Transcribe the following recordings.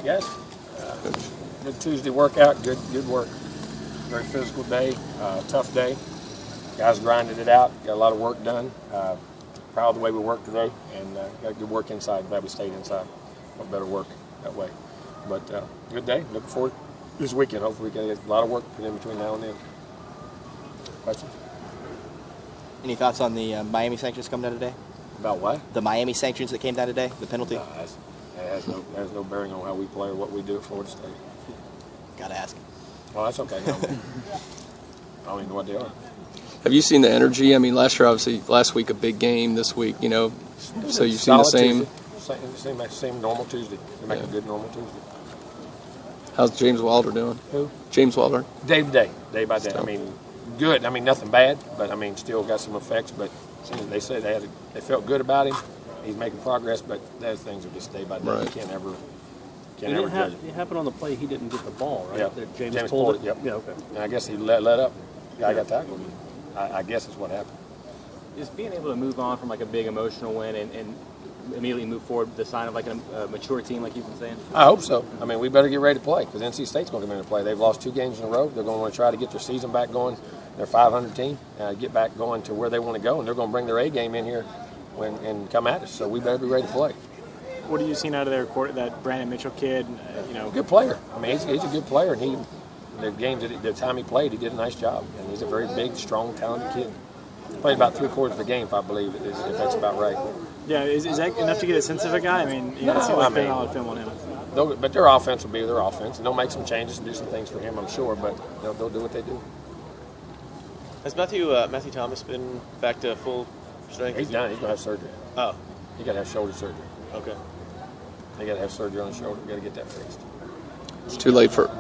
guys. Good Tuesday workout. Good work. Very physical day. Tough day. Guys grinded it out. Got a lot of work done. Proud of the way we worked today, and got good work inside. Glad we stayed inside. Got better work that way. But good day. Looking forward to this weekend. Hopefully we can get a lot of work put in between now and then. Questions? Any thoughts on the Miami sanctions coming down today? About what? The Miami sanctions that came down today, the penalty? No, it has no bearing on how we play or what we do at Florida State. Gotta ask. Well, that's okay. I don't even know what they are. Have you seen the energy? I mean, last year, obviously, last week a big game. This week, you know, so you've seen the same. Same normal Tuesday. They make a good normal Tuesday. How's James Wilder doing? Who? James Wilder. Day by day. Still. I mean, good. I mean, nothing bad, but I mean, still got some effects. But they said they felt good about him. He's making progress, but those things are just day by day. Right. You can't ever judge it. It happened on the play. He didn't get the ball, right? Yeah. James pulled it. Yep. Yeah, okay. And I guess he let up. Guy got tackled. I guess is what happened. Is being able to move on from like a big emotional win and immediately move forward the sign of like a mature team, like you've been saying? I hope so. I mean, we better get ready to play because NC State's going to come in and play. They've lost 2 games in a row. They're going to want to try to get their season back going. They're a 500 team, get back going to where they want to go, and they're going to bring their A game in here and come at us. So we better be ready to play. What have you seen out of their court? That Brandon Mitchell kid, Good player. I mean, he's a good player, and the time he played, he did a nice job. And he's a very big, strong, talented kid. Played about 3/4 of the game, if I believe, if that's about right. Yeah, is that enough to get a sense of a guy? I mean, No, it seems like I mean, a lot of film on him. But their offense will be their offense, and they'll make some changes and do some things for him, I'm sure. But they'll do what they do. Has Matthew Thomas been back to full strength? He's done. He's going to have surgery. Oh. He got to have shoulder surgery. Okay. They got to have surgery on the shoulder. Got to get that fixed. It's too late for.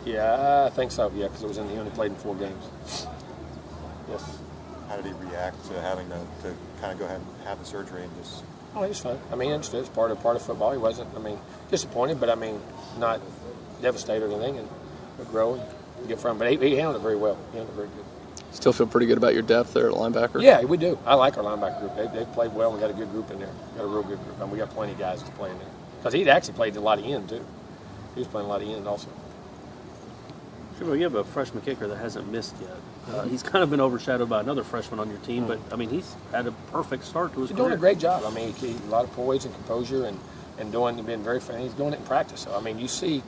Yeah, I think so. Yeah, because he only played in 4 games. Yes. How did he react to having to kind of go ahead and have the surgery and just? Oh, he was fine. I mean, it's part of football. He wasn't. I mean, disappointed, but I mean, not devastated or anything, and grow and get from. But he handled it very well. He handled it very good. Still feel pretty good about your depth there at linebacker? Yeah, we do. I like our linebacker group. They played well. We got a good group in there. Got a real good group. And we got plenty of guys to play in there. Because he'd actually played a lot of end, too. He was playing a lot of end also. Sure, you have a freshman kicker that hasn't missed yet. He's kind of been overshadowed by another freshman on your team, but, I mean, he's had a perfect start to his career. He's doing a great job. I mean, he a lot of poise and composure and being very funny. He's doing it in practice. So, I mean, you see,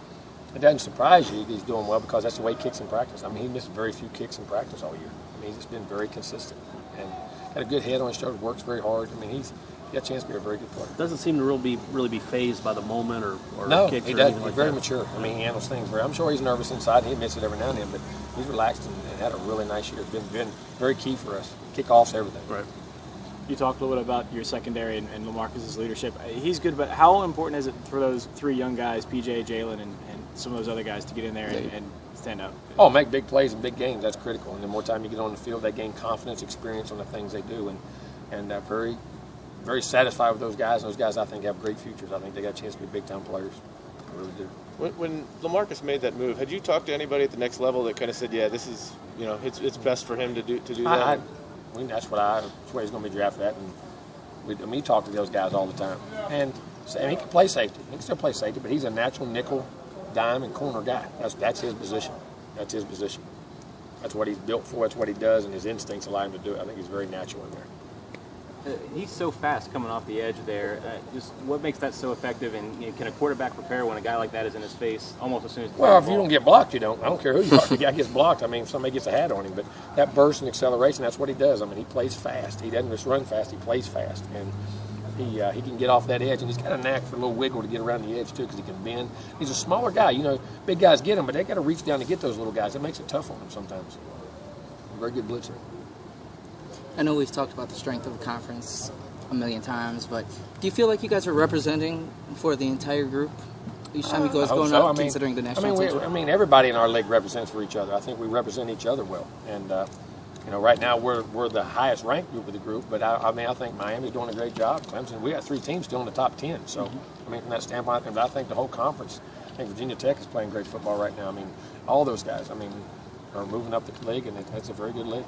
it doesn't surprise you he's doing well because that's the way he kicks in practice. I mean, he missed very few kicks in practice all year. I mean, he's just been very consistent and got a good head on his shoulders, works very hard. I mean, he's got a chance to be a very good player. Doesn't seem to really be phased by the moment or no, kicks he or doesn't. anything He's like very that. mature. I mean, he handles things very. I'm sure he's nervous inside. He admits it every now and then, but he's relaxed and had a really nice year. Been very key for us. Kickoffs, everything. Right. You talked a little bit about your secondary and LaMarcus's leadership. He's good, but how important is it for those 3 young guys, PJ, Jalen, and some of those other guys to get in there and stand up? Oh, make big plays in big games. That's critical. And the more time you get on the field, they gain confidence, experience on the things they do, and very, very satisfied with those guys. And those guys, I think, have great futures. I think they got a chance to be big-time players. I really do. When LaMarcus made that move, had you talked to anybody at the next level that kind of said, yeah, this is, it's best for him to do that? I mean, that's where he's going to be drafted at. And we talk to those guys all the time. And he can play safety. He can still play safety, but he's a natural nickel, dime, and corner guy. That's his position. That's his position. That's what he's built for. That's what he does, and his instincts allow him to do it. I think he's very natural in there. He's so fast coming off the edge there. Just what makes that so effective? And can a quarterback prepare when a guy like that is in his face almost as soon as the Well, if ball? you don't get blocked, you don't. I don't care who you are. If the guy gets blocked, I mean, if somebody gets a hat on him. But that burst and acceleration, that's what he does. I mean, he plays fast. He doesn't just run fast. He plays fast. And he can get off that edge. And he's got a knack for a little wiggle to get around the edge, too, because he can bend. He's a smaller guy. Big guys get him, but they got to reach down to get those little guys. It makes it tough on them sometimes. Very good blitzer. I know we've talked about the strength of the conference a million times, but do you feel like you guys are representing for the entire group each time you guys going out, considering the national team? I mean, everybody in our league represents for each other. I think we represent each other well. And, right now we're the highest ranked group of the group, but I think Miami's doing a great job. Clemson, we got 3 teams still in the top 10. So, I mean, from that standpoint, I think the whole conference, I think Virginia Tech is playing great football right now. I mean, all those guys, are moving up the league, and it's a very good league.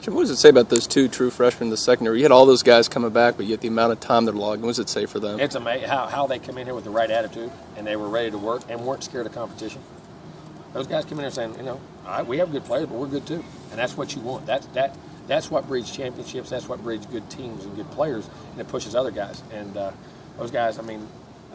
Jim, what does it say about those two true freshmen in the secondary? You had all those guys coming back, but yet the amount of time they're logging, what does it say for them? It's amazing how they come in here with the right attitude, and they were ready to work and weren't scared of competition. Those guys come in here saying, all right, we have good players, but we're good too. And that's what you want. That's what breeds championships. That's what breeds good teams and good players, and it pushes other guys. And those guys,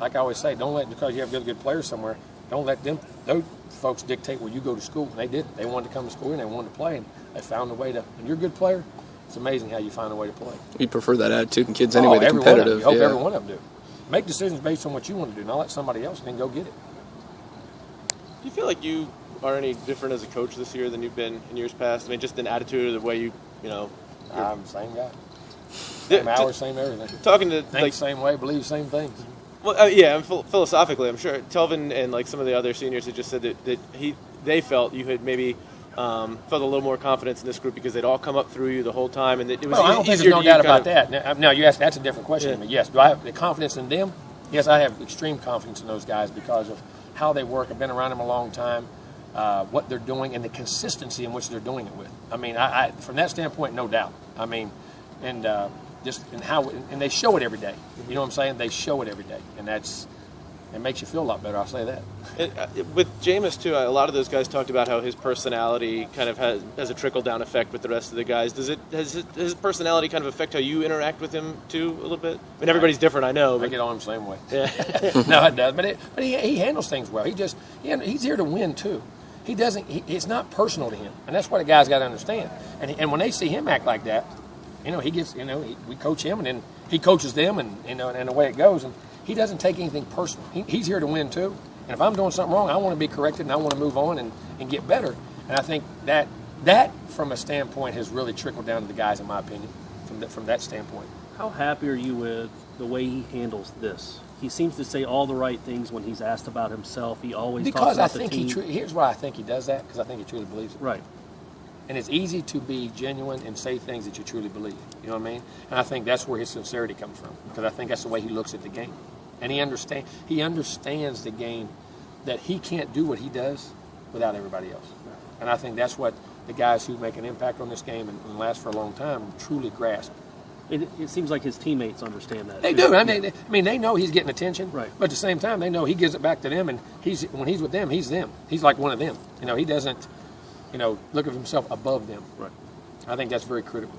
like I always say, don't let, because you have good players somewhere, don't let those folks dictate where you go to school. And they did. They wanted to come to school and they wanted to play, and they found a way to. And you're a good player. It's amazing how you find a way to play. We prefer that attitude in kids anyway. They're competitive. You hope every one of them do. Make decisions based on what you want to do. Not let somebody else and then go get it. Do you feel like you are any different as a coach this year than you've been in years past? Just an attitude or the way you I'm the same guy. Same hours, same everything. Talking to think the same way, believe the same things. Well, yeah, philosophically, I'm sure Telvin and some of the other seniors had just said that they felt you had maybe felt a little more confidence in this group because they'd all come up through you the whole time, and that it was I don't think there's no doubt about that. Now you ask, that's a different question. Yeah. Yes, do I have the confidence in them? Yes, I have extreme confidence in those guys because of how they work. I've been around them a long time, what they're doing, and the consistency in which they're doing it with. I from that standpoint, no doubt. And they show it every day. You know what I'm saying? They show it every day, and it makes you feel a lot better. I'll say that. With Jameis too, a lot of those guys talked about how his personality kind of has a trickle down effect with the rest of the guys. Does his personality kind of affect how you interact with him too a little bit? Everybody's different, I know. But I get on the same way. Yeah. No, it does. But he handles things well. He's here to win too. He doesn't. It's not personal to him, and that's what a guy's got to understand. And when they see him act like that, he gets. We coach him, and then he coaches them, and and the way it goes. And he doesn't take anything personal. He's here to win too. And if I'm doing something wrong, I want to be corrected, and I want to move on and get better. And I think that from a standpoint has really trickled down to the guys, in my opinion, from that standpoint. How happy are you with the way he handles this? He seems to say all the right things when he's asked about himself. He always talks about the team. Here's why I think he does that, because I think he truly believes it. Right. And it's easy to be genuine and say things that you truly believe. You know what I mean? And I think that's where his sincerity comes from, because I think that's the way he looks at the game. And he understands the game, that he can't do what he does without everybody else. And I think that's what the guys who make an impact on this game and last for a long time truly grasp. It seems like his teammates understand that. They do. They know he's getting attention. Right. But at the same time, they know he gives it back to them, and when he's with them, he's them. He's like one of them. He doesn't, look at himself above them. Right. I think that's very critical.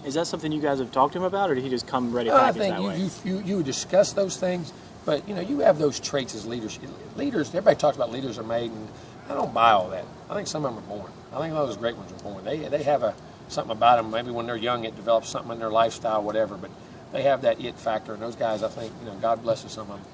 Is that something you guys have talked to him about, or did he just come ready I packaged think that way? you discuss those things, but you have those traits as leaders. Leaders, everybody talks about leaders are made, and I don't buy all that. I think some of them are born. I think a lot of those great ones are born. They have something about them. Maybe when they're young, it develops something in their lifestyle, whatever. But they have that it factor, and those guys, I think, God blesses some of them.